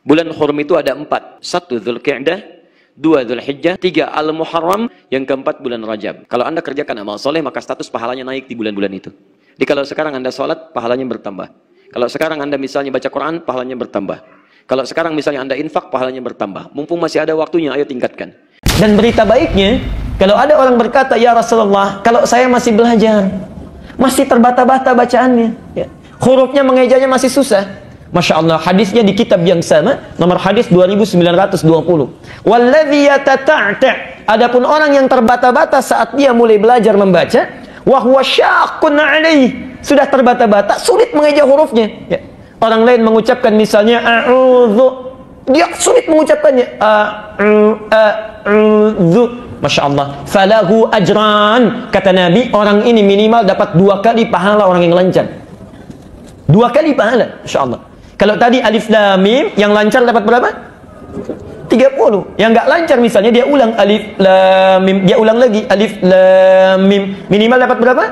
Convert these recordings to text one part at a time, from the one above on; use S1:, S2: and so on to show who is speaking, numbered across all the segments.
S1: Bulan hurum itu ada 4. 1 Dzulqa'dah, 2 Dzulhijjah, 3 Al-Muharram, yang keempat bulan Rajab. Kalau Anda kerjakan amal soleh, maka status pahalanya naik di bulan-bulan itu. Jadi kalau sekarang Anda sholat, pahalanya bertambah. Kalau sekarang Anda misalnya baca Quran, pahalanya bertambah. Kalau sekarang misalnya Anda infak, pahalanya bertambah. Mumpung masih ada waktunya, ayo tingkatkan. Dan berita baiknya, kalau ada orang berkata, ya Rasulullah, kalau saya masih belajar, masih terbata-bata bacaannya, ya, hurufnya, mengejanya masih susah. Masya Allah, hadisnya di kitab yang sama, nomor hadis 2920. Walladzi yatata'ta'. Adapun orang yang terbata-bata saat dia mulai belajar membaca, wa huwa syaqqun 'alaihi. Sudah terbata-bata, sulit mengeja hurufnya. Ya. Orang lain mengucapkan misalnya a'udzu, dia sulit mengucapkannya a'udzu. Masya Allah, falahu ajran. Kata Nabi, orang ini minimal dapat 2 kali pahala orang yang lancar. 2 kali pahala, Masya Allah. Kalau tadi alif lam mim, yang lancar dapat berapa? 30. Yang nggak lancar misalnya dia ulang alif lam mim, dia ulang lagi alif lam mim, minimal dapat berapa?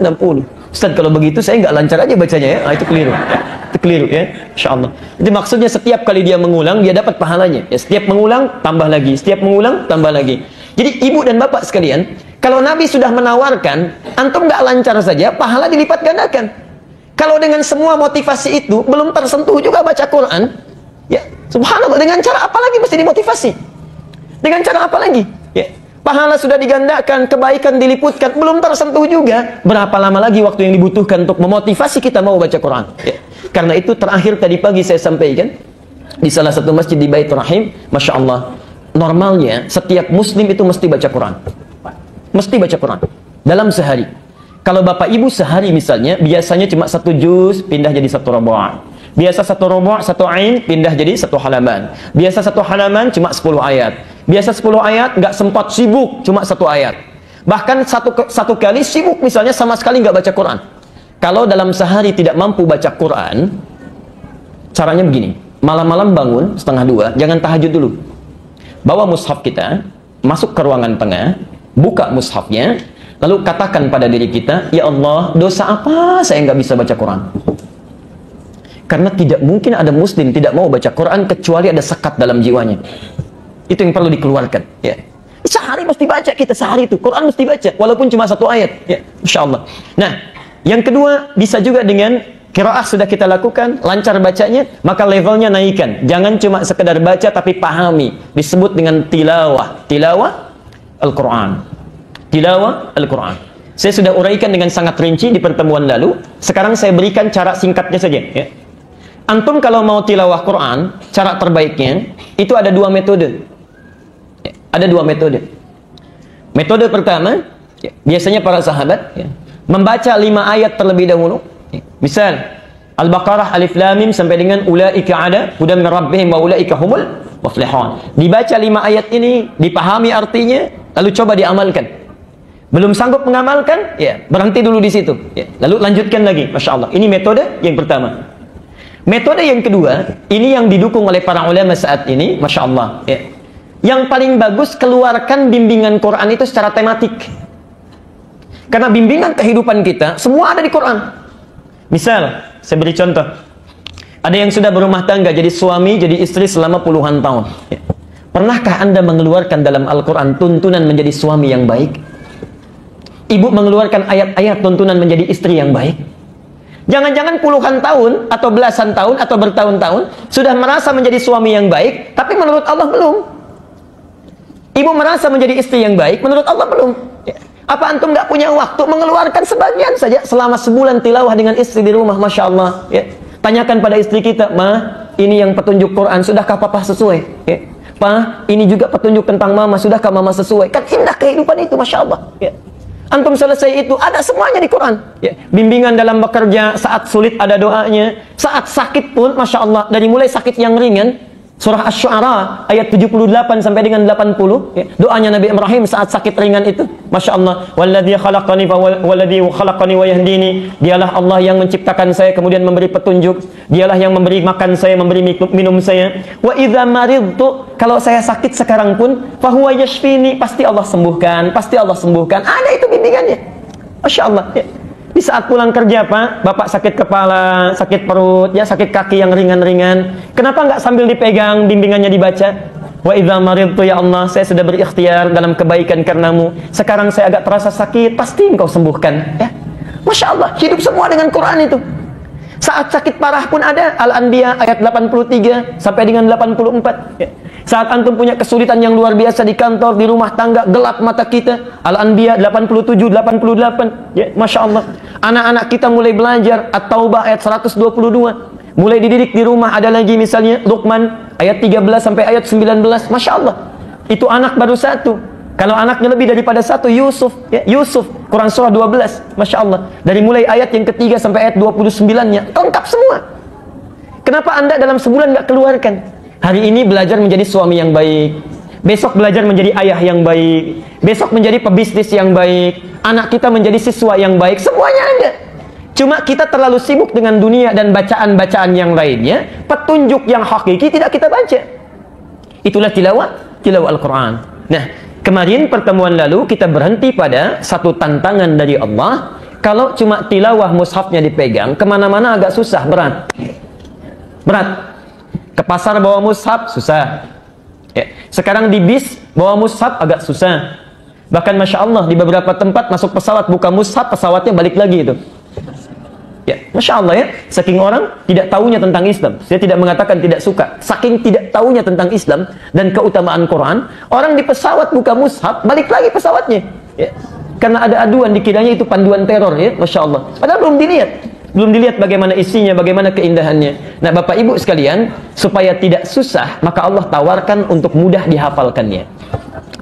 S1: 60. Ustaz, kalau begitu saya nggak lancar aja bacanya ya. Itu keliru. Itu keliru ya. Insyaallah. Jadi maksudnya setiap kali dia mengulang dia dapat pahalanya. Ya, setiap mengulang tambah lagi, setiap mengulang tambah lagi. Jadi ibu dan bapak sekalian, kalau Nabi sudah menawarkan, antum nggak lancar saja, pahala dilipat gandakan. Kalau dengan semua motivasi itu belum tersentuh juga baca Quran, ya subhanallah, dengan cara apa lagi mesti dimotivasi? Dengan cara apa lagi? Ya, pahala sudah digandakan, kebaikan diliputkan, belum tersentuh juga. Berapa lama lagi waktu yang dibutuhkan untuk memotivasi kita mau baca Quran? Ya. Karena itu terakhir tadi pagi saya sampaikan di salah satu masjid di Baitur Rahim, Masya Allah, normalnya setiap muslim itu mesti baca Quran. Mesti baca Quran dalam sehari. Kalau bapak ibu sehari misalnya, biasanya cuma 1 juz, pindah jadi 1 robo'. Biasa 1 robo', 1 ain, pindah jadi 1 halaman. Biasa 1 halaman cuma 10 ayat. Biasa 10 ayat, nggak sempat sibuk, cuma 1 ayat. Bahkan satu kali sibuk misalnya sama sekali nggak baca Quran. Kalau dalam sehari tidak mampu baca Quran, caranya begini. Malam-malam bangun, 1:30, jangan tahajud dulu. Bawa mushaf kita, masuk ke ruangan tengah, buka mushafnya, lalu katakan pada diri kita, ya Allah, dosa apa saya nggak bisa baca Quran? Karena tidak mungkin ada muslim tidak mau baca Quran kecuali ada sekat dalam jiwanya. Itu yang perlu dikeluarkan. Ya. Sehari mesti baca kita, sehari itu Quran mesti baca, walaupun cuma 1 ayat. Ya, Insya Allah. Nah, yang kedua bisa juga dengan qiraah sudah kita lakukan, lancar bacanya, maka levelnya naikkan. Jangan cuma sekedar baca tapi pahami. Disebut dengan tilawah. Tilawah Al-Quran. Tilawah Al-Quran. Saya sudah uraikan dengan sangat rinci di pertemuan lalu. Sekarang saya berikan cara singkatnya saja. Ya. Antum kalau mau tilawah Quran, cara terbaiknya itu ada 2 metode. Ya, ada 2 metode. Metode pertama, ya, biasanya para sahabat ya, membaca 5 ayat terlebih dahulu. Ya. Misal Al-Baqarah alif lam mim sampai dengan ulaika ada hudam min rabbihim wa ulaika humul muflihun. Dibaca 5 ayat ini, dipahami artinya, lalu coba diamalkan. Belum sanggup mengamalkan, ya berhenti dulu di situ. Ya, lalu lanjutkan lagi. Masya Allah. Ini metode yang pertama. Metode yang kedua, ini yang didukung oleh para ulama saat ini, Masya Allah. Ya. Yang paling bagus, keluarkan bimbingan Quran itu secara tematik. Karena bimbingan kehidupan kita, semua ada di Quran. Misal, saya beri contoh. Ada yang sudah berumah tangga, jadi suami, jadi istri selama puluhan tahun. Ya. Pernahkah Anda mengeluarkan dalam Al-Quran tuntunan menjadi suami yang baik? Ibu mengeluarkan ayat-ayat tuntunan menjadi istri yang baik. Jangan-jangan puluhan tahun atau belasan tahun atau bertahun-tahun sudah merasa menjadi suami yang baik, tapi menurut Allah belum. Ibu merasa menjadi istri yang baik, menurut Allah belum. Apa antum nggak punya waktu mengeluarkan sebagian saja selama sebulan tilawah dengan istri di rumah? Masya Allah. Ya. Tanyakan pada istri kita, Ma, ini yang petunjuk Quran, sudahkah papa sesuai? Ya. Pa, ini juga petunjuk tentang mama, sudahkah mama sesuai? Kan indah kehidupan itu, Masya Allah. Ya. Antum selesai itu, ada semuanya di Quran. Ya. Bimbingan dalam bekerja, saat sulit ada doanya. Saat sakit pun, Masya Allah, dari mulai sakit yang ringan, surah Asy-Syu'ara, ayat 78 sampai dengan 80. Ya. Doanya Nabi Ibrahim saat sakit ringan itu. Masya Allah. Walladzi khalaqani wa yahdini. Dialah Allah yang menciptakan saya, kemudian memberi petunjuk. Dialah yang memberi makan saya, memberi minum saya. Wa idza maridtu, kalau saya sakit sekarang pun, fahuwa yashfini, pasti Allah sembuhkan, pasti Allah sembuhkan. Ada itu bimbingannya. Masya Allah. Ya. Di saat pulang kerja Pak, Bapak sakit kepala, sakit perut, ya sakit kaki yang ringan-ringan. Kenapa nggak sambil dipegang, bimbingannya dibaca? Wa idza maridtu ya Allah, saya sudah berikhtiar dalam kebaikan karenamu. Sekarang saya agak terasa sakit, pasti Engkau sembuhkan. Ya. Masya Allah, hidup semua dengan Quran itu. Saat sakit parah pun ada, Al-Anbiya ayat 83 sampai dengan 84. Ya. Saat antum punya kesulitan yang luar biasa di kantor, di rumah tangga, gelap mata kita, Al-Anbiya 87, 88. Ya, Masya Allah. Anak-anak kita mulai belajar, At-Taubah ayat 122. Mulai dididik di rumah, ada lagi misalnya Luqman ayat 13 sampai ayat 19. Masya Allah. Itu anak baru satu. Kalau anaknya lebih daripada satu, Yusuf, ya, Yusuf, Quran surah 12, Masya Allah. Dari mulai ayat yang ketiga sampai ayat 29-nya, lengkap semua. Kenapa Anda dalam sebulan nggak keluarkan? Hari ini belajar menjadi suami yang baik, besok belajar menjadi ayah yang baik, besok menjadi pebisnis yang baik, anak kita menjadi siswa yang baik, semuanya ada. Cuma kita terlalu sibuk dengan dunia dan bacaan-bacaan yang lainnya, petunjuk yang hakiki tidak kita baca. Itulah tilawah Al-Quran. Nah, kemarin pertemuan lalu kita berhenti pada satu tantangan dari Allah. Kalau cuma tilawah mushafnya dipegang, kemana-mana agak susah, berat. Ke pasar bawa mushaf, susah. Ya. Sekarang di bis bawa mushaf agak susah. Bahkan Masya Allah, di beberapa tempat masuk pesawat buka mushaf, pesawatnya balik lagi itu. Ya, Masya Allah ya, saking orang tidak tahunya tentang Islam. Saya tidak mengatakan tidak suka, saking tidak tahunya tentang Islam dan keutamaan Quran, orang di pesawat buka mushaf, balik lagi pesawatnya. Ya. Karena ada aduan dikiranya itu panduan teror, ya, Masya Allah. Padahal belum dilihat bagaimana isinya, bagaimana keindahannya. Nah, Bapak Ibu sekalian, supaya tidak susah, maka Allah tawarkan untuk mudah dihafalkannya.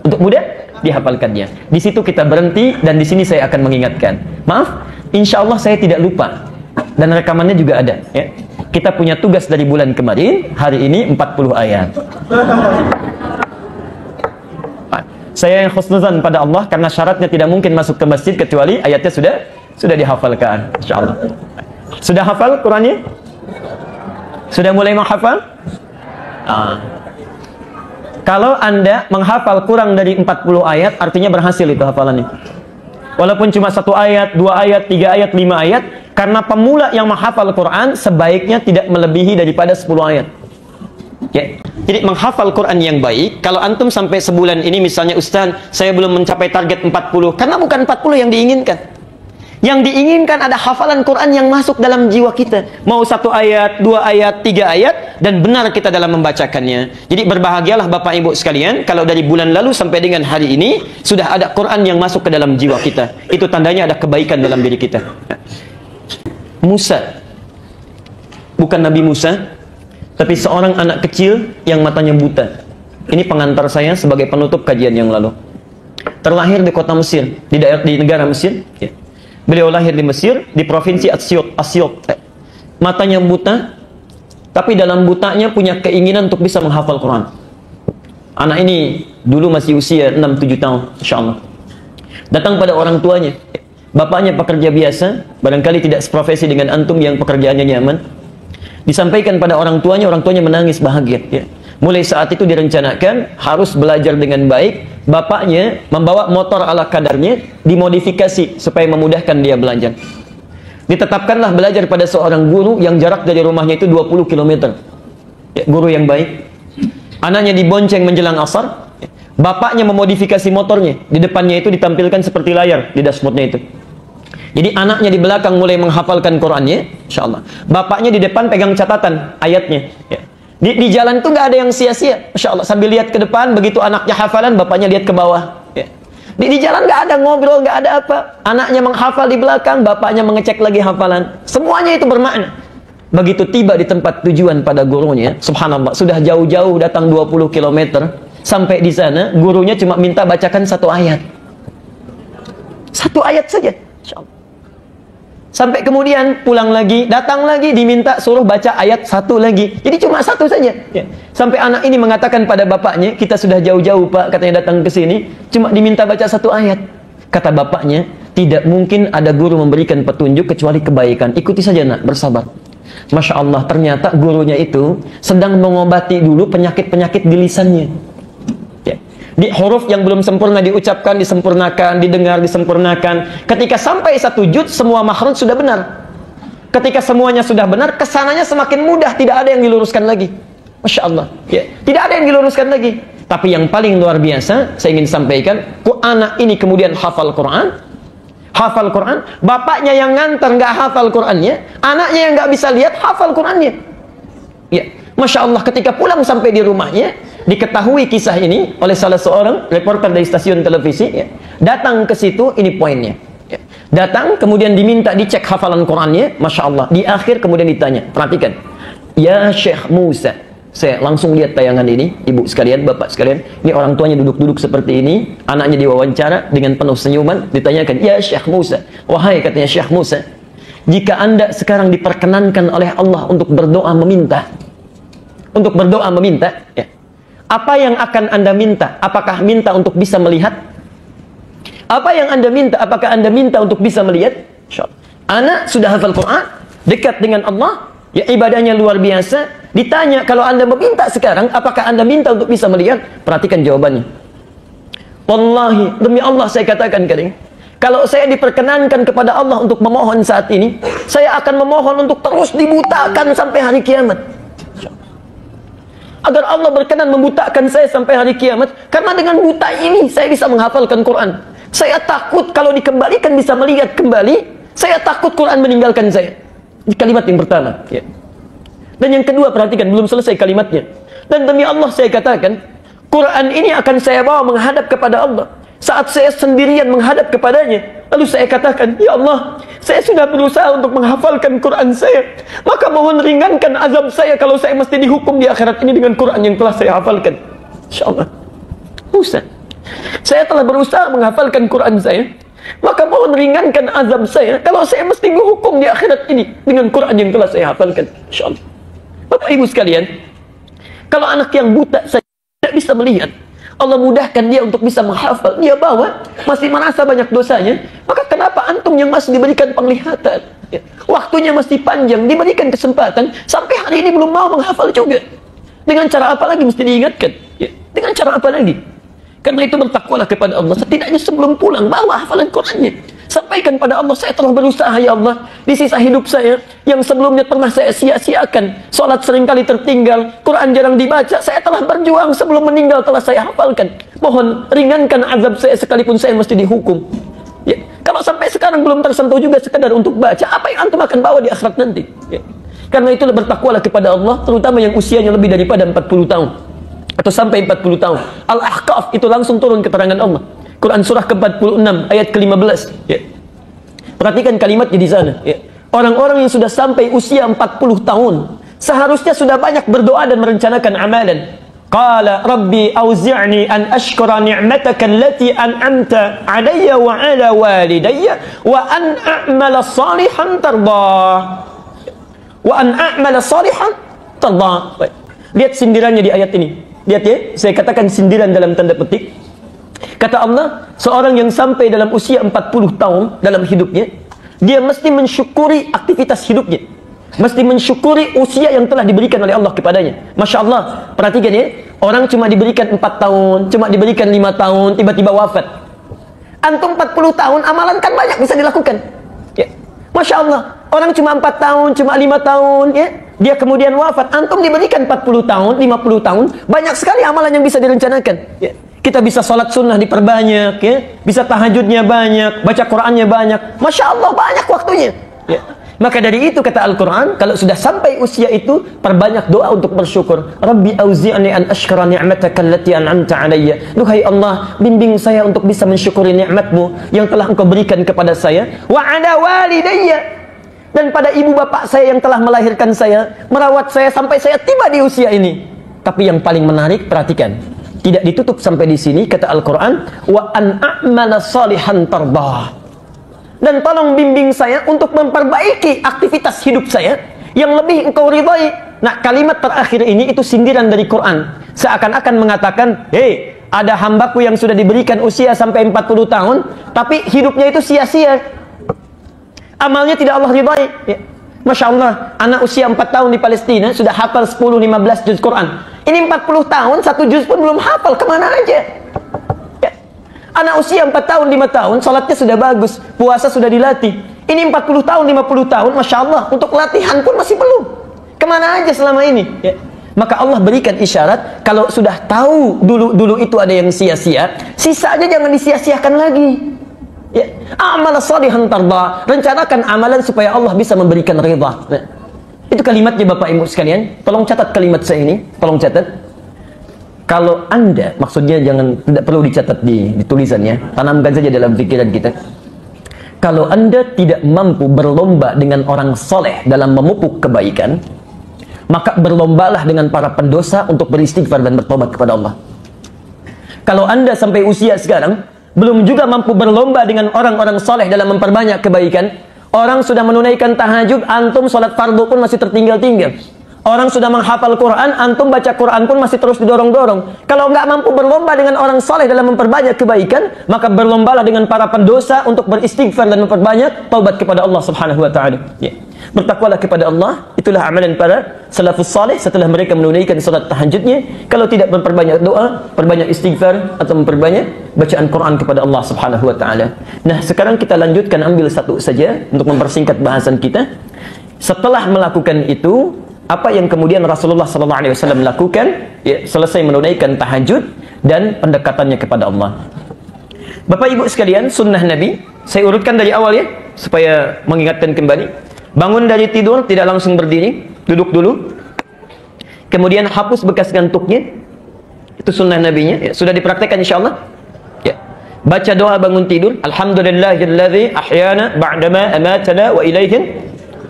S1: Untuk mudah dihafalkannya. Di situ kita berhenti dan di sini saya akan mengingatkan. Maaf, insya Allah saya tidak lupa. Dan rekamannya juga ada, ya. Kita punya tugas dari bulan kemarin, hari ini 40 ayat. Saya yang khusnuzan pada Allah karena syaratnya tidak mungkin masuk ke masjid kecuali ayatnya sudah dihafalkan, insyaallah. Sudah hafal Qurannya? Sudah mulai menghafal? Kalau Anda menghafal kurang dari 40 ayat, artinya berhasil itu hafalannya. Walaupun cuma 1 ayat, 2 ayat, 3 ayat, 5 ayat, karena pemula yang menghafal Quran sebaiknya tidak melebihi daripada 10 ayat. Ya. Jadi menghafal Quran yang baik, kalau antum sampai sebulan ini misalnya, Ustaz, saya belum mencapai target 40, karena bukan 40 yang diinginkan. Yang diinginkan ada hafalan Quran yang masuk dalam jiwa kita. Mau 1 ayat, 2 ayat, 3 ayat, dan benar kita dalam membacakannya. Jadi berbahagialah Bapak Ibu sekalian, kalau dari bulan lalu sampai dengan hari ini, sudah ada Quran yang masuk ke dalam jiwa kita. Itu tandanya ada kebaikan dalam diri kita. Musa, bukan Nabi Musa, tapi seorang anak kecil yang matanya buta. Ini pengantar saya sebagai penutup kajian yang lalu. Terlahir di kota Mesir, di negara Mesir. Ya. Beliau lahir di Mesir, di provinsi Asyut. Matanya buta, tapi dalam butanya punya keinginan untuk bisa menghafal Quran. Anak ini dulu masih usia 6-7 tahun, insya Allah. Datang pada orang tuanya. Bapaknya pekerja biasa, barangkali tidak seprofesi dengan antum yang pekerjaannya nyaman. Disampaikan pada orang tuanya menangis bahagia. Ya. Mulai saat itu direncanakan harus belajar dengan baik. Bapaknya membawa motor ala kadarnya, dimodifikasi supaya memudahkan dia belajar. Ditetapkanlah belajar pada seorang guru yang jarak dari rumahnya itu 20 km. Ya, guru yang baik. Anaknya dibonceng menjelang asar. Bapaknya memodifikasi motornya. Di depannya itu ditampilkan seperti layar di dashboardnya itu. Jadi anaknya di belakang mulai menghafalkan Qurannya, insyaallah. Bapaknya di depan pegang catatan ayatnya. Ya. Di jalan itu nggak ada yang sia-sia, Masya Allah. Sambil lihat ke depan, begitu anaknya hafalan, bapaknya lihat ke bawah. Ya. Di jalan nggak ada ngobrol, nggak ada apa. Anaknya menghafal di belakang, bapaknya mengecek lagi hafalan. Semuanya itu bermakna. Begitu tiba di tempat tujuan pada gurunya, subhanallah, sudah jauh-jauh datang 20 km. Sampai di sana, gurunya cuma minta bacakan 1 ayat. 1 ayat saja, Masya Allah. Sampai kemudian pulang lagi, datang lagi, diminta suruh baca ayat 1 lagi. Jadi cuma 1 saja. Ya. Sampai anak ini mengatakan pada bapaknya, kita sudah jauh-jauh Pak, katanya datang ke sini, cuma diminta baca 1 ayat. Kata bapaknya, tidak mungkin ada guru memberikan petunjuk kecuali kebaikan. Ikuti saja nak, bersabar. Masya Allah, ternyata gurunya itu sedang mengobati dulu penyakit-penyakit di lisannya. Ya. Di huruf yang belum sempurna diucapkan, disempurnakan, didengar, disempurnakan. Ketika sampai 1 juz, semua makhraj sudah benar. Ketika semuanya sudah benar, kesananya semakin mudah, tidak ada yang diluruskan lagi. Masya Allah. Ya. Tidak ada yang diluruskan lagi. Tapi yang paling luar biasa, saya ingin sampaikan, anak ini kemudian hafal Quran. Hafal Quran, bapaknya yang ngantar nggak hafal Qurannya, anaknya yang nggak bisa lihat hafal Qurannya. Ya. Masya Allah, ketika pulang sampai di rumahnya, diketahui kisah ini oleh salah seorang reporter dari stasiun televisi, ya. Datang ke situ, ini poinnya, ya. Datang, kemudian diminta dicek hafalan Qurannya. Masya Allah, di akhir kemudian ditanya, perhatikan, ya Syekh Musa. Saya langsung lihat tayangan ini, ibu sekalian, bapak sekalian, ini orang tuanya duduk-duduk seperti ini, anaknya diwawancara dengan penuh senyuman, ditanyakan, ya Syekh Musa, wahai katanya Syekh Musa, jika anda sekarang diperkenankan oleh Allah untuk berdoa meminta, ya, apa yang akan anda minta? Apakah minta untuk bisa melihat? Apa yang anda minta? Apakah anda minta untuk bisa melihat? Anak sudah hafal Quran, dekat dengan Allah, ya ibadahnya luar biasa. Ditanya, kalau anda meminta sekarang, apakah anda minta untuk bisa melihat? Perhatikan jawabannya. Wallahi, demi Allah saya katakan kalian, kalau saya diperkenankan kepada Allah untuk memohon saat ini, saya akan memohon untuk terus dibutakan sampai hari kiamat. Agar Allah berkenan membutakan saya sampai hari kiamat, karena dengan buta ini saya bisa menghafalkan Quran. Saya takut kalau dikembalikan bisa melihat kembali, saya takut Quran meninggalkan saya. Ini kalimat yang pertama, ya. Dan yang kedua, perhatikan, belum selesai kalimatnya. Dan demi Allah saya katakan, Quran ini akan saya bawa menghadap kepada Allah. Saat saya sendirian menghadap kepadanya, lalu saya katakan, ya Allah, saya sudah berusaha untuk menghafalkan Quran saya, maka mohon ringankan azab saya kalau saya mesti dihukum di akhirat ini dengan Quran yang telah saya hafalkan. InsyaAllah. Musa, saya telah berusaha menghafalkan Quran saya, maka mohon ringankan azab saya kalau saya mesti dihukum di akhirat ini dengan Quran yang telah saya hafalkan. InsyaAllah. Bapak ibu sekalian, kalau anak yang buta saja tidak bisa melihat, Allah mudahkan dia untuk bisa menghafal, dia bawa, masih merasa banyak dosanya, maka kenapa antum yang masih diberikan penglihatan, ya, waktunya masih panjang, diberikan kesempatan, sampai hari ini belum mau menghafal juga? Dengan cara apa lagi mesti diingatkan? Ya, dengan cara apa lagi? Karena itu bertakwalah kepada Allah, setidaknya sebelum pulang, bawa hafalan Qurannya. Sampaikan pada Allah, saya telah berusaha ya Allah, di sisa hidup saya, yang sebelumnya pernah saya sia-siakan, sholat seringkali tertinggal, Quran jarang dibaca, saya telah berjuang sebelum meninggal, telah saya hafalkan. Mohon ringankan azab saya sekalipun saya mesti dihukum. Ya. Kalau sampai sekarang belum tersentuh juga sekadar untuk baca, apa yang antum akan bawa di akhirat nanti? Ya. Karena itulah bertakwalah kepada Allah, terutama yang usianya lebih daripada 40 tahun. Atau sampai 40 tahun. Al-Ahqaf itu langsung turun keterangan Allah. Quran surah ke-46 ayat ke-15. Ya. Perhatikan kalimatnya di sana. Ya. Orang-orang yang sudah sampai usia 40 tahun seharusnya sudah banyak berdoa dan merencanakan amalan. Qala Rabbi auzi'ni an ashkura ni'mataka allati an'amta 'alayya wa 'ala walidayya wa an a'mala salihan tardah. Wa an a'mala salihan tardah. Lihat sindirannya di ayat ini. Lihat ya, saya katakan sindiran dalam tanda petik. Kata Allah, seorang yang sampai dalam usia 40 tahun dalam hidupnya, dia mesti mensyukuri aktivitas hidupnya, mesti mensyukuri usia yang telah diberikan oleh Allah kepadanya. Masya Allah, perhatikan ya, orang cuma diberikan 4 tahun, cuma diberikan 5 tahun, tiba-tiba wafat. Antum 40 tahun, amalan kan banyak bisa dilakukan. Ya. Masya Allah, orang cuma 4 tahun, cuma 5 tahun, ya, dia kemudian wafat. Antum diberikan 40 tahun, 50 tahun, banyak sekali amalan yang bisa direncanakan. Ya. Kita bisa sholat sunnah diperbanyak, ya, bisa tahajudnya banyak, baca Qurannya banyak, Masya Allah banyak waktunya. Ya. Maka dari itu kata Al-Quran, kalau sudah sampai usia itu, perbanyak doa untuk bersyukur. Rabbi auzi'ni an ashkara ni'mataka allati an'amta 'alayya. Duhai Allah, bimbing saya untuk bisa mensyukuri nikmatmu yang telah Engkau berikan kepada saya. Wa 'ala walidayya, dan pada ibu bapak saya yang telah melahirkan saya, merawat saya sampai saya tiba di usia ini. Tapi yang paling menarik, perhatikan. Tidak ditutup sampai di sini, kata Al-Quran, wa an a'mala salihan tardah. Dan tolong bimbing saya untuk memperbaiki aktivitas hidup saya yang lebih Engkau ridhai. Nah, kalimat terakhir ini itu sindiran dari Quran. Seakan-akan mengatakan, hei, ada hambaku yang sudah diberikan usia sampai 40 tahun, tapi hidupnya itu sia-sia. Amalnya tidak Allah ridhai. Ya. Masya Allah, anak usia 4 tahun di Palestina sudah hafal 10-15 juz Quran. Ini 40 tahun, 1 juz pun belum hafal, kemana aja? Anak usia 4 tahun, 5 tahun, salatnya sudah bagus, puasa sudah dilatih. Ini 40 tahun, 50 tahun, Masya Allah, untuk latihan pun masih belum. Kemana aja selama ini? Ya. Maka Allah berikan isyarat, kalau sudah tahu dulu itu ada yang sia-sia, sisa aja jangan disia-siakan lagi. Ya. Amal salihan tarda, rencanakan amalan supaya Allah bisa memberikan ridha. Nah, itu kalimatnya Bapak Ibu sekalian. Tolong catat kalimat saya ini, tolong catat. Kalau Anda, maksudnya tidak perlu dicatat di tulisannya, tanamkan saja dalam pikiran kita. Kalau Anda tidak mampu berlomba dengan orang soleh dalam memupuk kebaikan, maka berlombalah dengan para pendosa untuk beristighfar dan bertobat kepada Allah. Kalau Anda sampai usia sekarang belum juga mampu berlomba dengan orang-orang soleh dalam memperbanyak kebaikan, orang sudah menunaikan tahajud, antum sholat fardu pun masih tertinggal-tinggal. Orang sudah menghafal Quran, antum baca Quran pun masih terus didorong-dorong. Kalau nggak mampu berlomba dengan orang soleh dalam memperbanyak kebaikan, maka berlombalah dengan para pendosa untuk beristighfar dan memperbanyak taubat kepada Allah Subhanahu wa taala. Ya. Bertakwalah kepada Allah, itulah amalan para salafus saleh setelah mereka menunaikan salat tahajudnya. Kalau tidak memperbanyak doa, perbanyak istighfar atau memperbanyak bacaan Quran kepada Allah Subhanahu wa taala. Nah, sekarang kita lanjutkan, ambil satu saja untuk mempersingkat bahasan kita. Setelah melakukan itu, apa yang kemudian Rasulullah SAW lakukan? Ya, selesai menunaikan tahajud dan pendekatannya kepada Allah. Bapak Ibu sekalian, sunnah Nabi, saya urutkan dari awal ya, supaya mengingatkan kembali. Bangun dari tidur, tidak langsung berdiri, duduk dulu. Kemudian hapus bekas ngantuknya. Itu sunnah Nabinya, ya, sudah dipraktekkan insyaAllah. Ya. Baca doa bangun tidur, Alhamdulillahilladzi ahyana ba'dama amatana wa ilaihin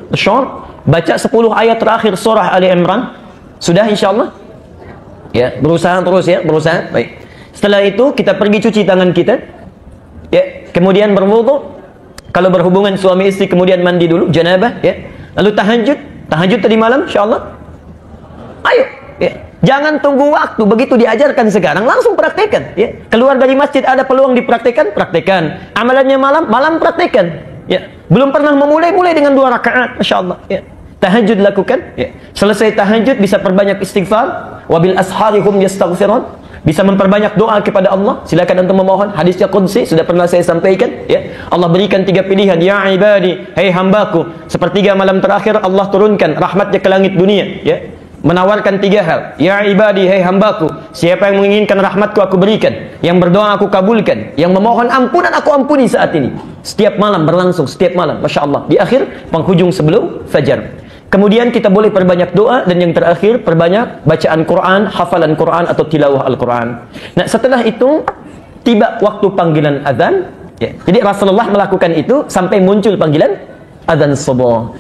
S1: nusyur. Baca 10 ayat terakhir surah Ali Imran. Sudah insyaAllah? Ya, berusaha terus ya, berusaha. Baik. Setelah itu kita pergi cuci tangan kita. Ya, kemudian berwudu. Kalau berhubungan suami istri kemudian mandi dulu, janabah ya. Lalu tahajud. Tahajud tadi malam insyaallah. Ayo, ya. Jangan tunggu waktu, begitu diajarkan sekarang langsung praktekkan ya. Keluar dari masjid ada peluang dipraktekkan, praktekkan. Amalannya malam praktekkan. Ya, belum pernah mulai dengan 2 rakaat, Masya Allah. Ya. Tahajud lakukan. Ya. Selesai tahajud bisa perbanyak istighfar. Wabil asharihum yastaghfirun. Bisa memperbanyak doa kepada Allah. Silakan untuk memohon. Hadisnya qudsi sudah pernah saya sampaikan. Ya. Allah berikan 3 pilihan. Ya ibadi, hei hambaku. Sepertiga malam terakhir Allah turunkan rahmatnya ke langit dunia. Ya. Menawarkan 3 hal. Ya ibadi, hei hambaku, siapa yang menginginkan rahmatku aku berikan, yang berdoa aku kabulkan, yang memohon ampunan aku ampuni saat ini. Setiap malam berlangsung, setiap malam, Masya Allah. Di akhir penghujung sebelum fajar. Kemudian kita boleh perbanyak doa, dan yang terakhir perbanyak bacaan Quran, hafalan Quran atau tilawah Al-Quran. Nah, setelah itu tiba waktu panggilan azan. Ya. Jadi Rasulullah melakukan itu sampai muncul panggilan azan subuh.